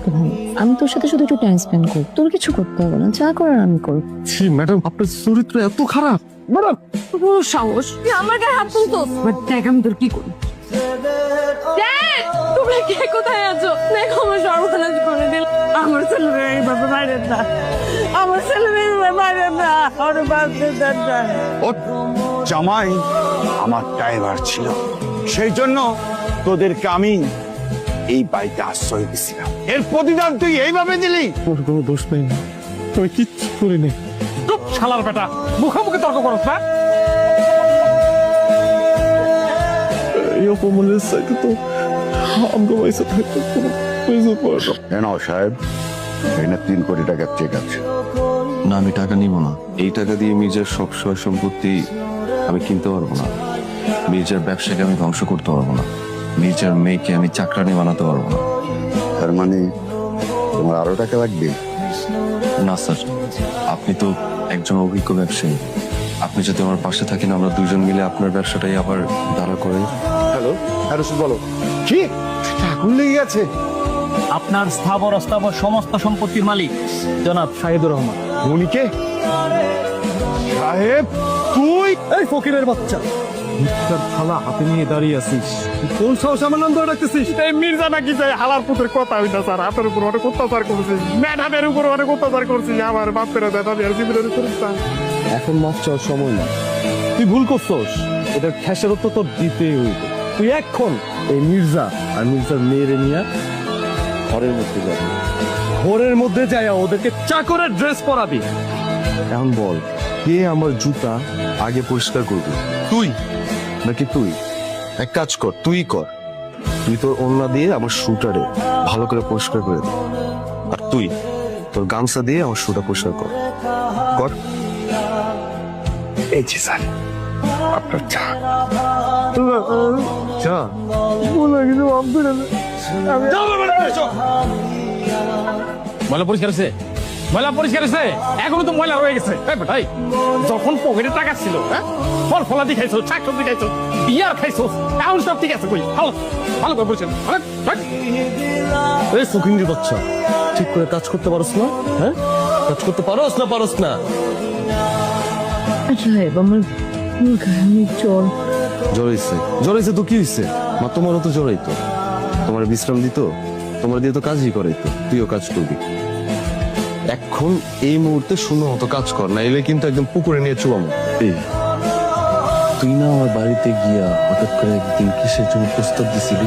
থেকে ভালো। আমি তোর সাথে শুধু একটু টাইম স্পেন্ড করব, তোর কিছু করতে হবে না, যা করার আমি করব। ছি ম্যাডাম, আপনার চরিত্র এত খারাপ। ম্যাডাম, তোর সাহস, তুই আমার গায়ে হাত তুলতো। দেখ আমি তোর কি করি। তোমরা কে কোথায় আছো? দেখো আমার সর্বনাশ করে দিল। আমার ছেলে মেয়ে এইভাবে বাইরে না, আমার ছেলে মেয়ে বাইরে না, আমার বাচ্চা দাদা। ও জামাই আমার ড্রাইভার ছিল, সেই জন্য তোদেরকে আমি এই বাড়িতে আশ্রয় দিছিলাম। এর প্রতিদান তুই এইভাবে দিলি? ওর কোনো দোষ নেই, আমি কিচ্ছু করিনি। চুপ শালার বেটা, মুখোমুখি তর্ক করছ না? এই অপমানের সাইতে তো আমাকে পয়সা থাকতো, পয়সা পয়সা। নাও সাহেব, এখানে 3 কোটি টাকার চেক আছে। না, আমি টাকা নিব না। এই টাকা দিয়ে মির্জার সব সয় সম্পত্তি আমি কিনতে পারবো না। মির্জার ব্যবসাকে আমি ধ্বংস করতে পারবো না। মির্জার মেয়েকে আমি চাকরানি বানাতে পারবো না। তার মানে তোমার আরো টাকা লাগবে? না স্যার, আপনি তো একজন অভিজ্ঞ ব্যবসায়ী। আপনি যদি আমার পাশে থাকেন, আমরা দুজন মিলে আপনার ব্যবসাটাই আবার দাঁড়া করে। হ্যালো, হ্যাঁ রশিদ বলো। কি আগুন লেগে গেছে? আপনার স্থাবর অস্থাবর সমস্ত সম্পত্তির মালিক জনাব শাহিদুর রহমান। মনিকে? সাহেব তুই? এই ফকিরের বাচ্চা, মিথ্যার থালা হাতে নিয়ে দাঁড়িয়ে আছিস, কোন সাহস আমার নাম ধরে রাখতেছিস? এই মির্জা নাকি যায় হালার পুতের কথা হইতা স্যার, হাতের উপর অনেক অত্যাচার করছে, ম্যাডামের উপর অনেক অত্যাচার করছে, আমার বাপের দাদা আর জীবনের উপর। এখন মাফ চাওয়ার সময় না, তুই ভুল করছস। এটার খেসারত তোর দিতে হইবে। তুই এখন এই মির্জা আর মির্জার মেয়েরে নিয়ে ঘরের মধ্যে যাবি, ঘরের মধ্যে যাই ওদেরকে চাকরের ড্রেস পরাবি। এখন বল, কে আমার জুতা আগে পরিষ্কার করবে, তুই নাকি তুই? এক কাজ কর, তুই কর। তুই তোর ওড়না দিয়ে আমার শুটারে ভালো করে পরিষ্কার করে দে, আর তুই তোর গামছা দিয়ে আমার শুটা পরিষ্কার কর। কর। এই যে স্যার আপনার চা। চা ময়লা পরিষ্কার হয়েছে, ময়লা পরিষ্কার হয়েছে, এখনো তো ময়লা রয়ে গেছে। ভাই, যখন পকেটে টাকা ছিল, হ্যাঁ, ফল ফলাদি খাইছো, শাক সবজি খাইছো, বিয়ার খাইছো, এখন সব ঠিক আছে। কই ভালো ভালো করে পরিষ্কার। এই ফকিংরি বাচ্চা, ঠিক করে কাজ করতে পারোস না? হ্যাঁ, কাজ করতে পারোস না? পারোস না? সাহেব আমার গায়ে অনেক জ্বর। জ্বরাইছে? জ্বরাইছে তো কি হয়েছে? মা তোমারও তো জ্বরাইতো, তোমার বিশ্রাম দিত, তোমার দিয়ে তো কাজই করাইতো, তুইও কাজ করবি। এখন এই মুহূর্তে শূন্য মতো কাজ কর, না এলে কিন্তু একদম পুকুরে নিয়ে চুয়াম। তুই না আমার বাড়িতে গিয়া হঠাৎ করে একদিন কিসের জন্য প্রস্তাব দিছিলি?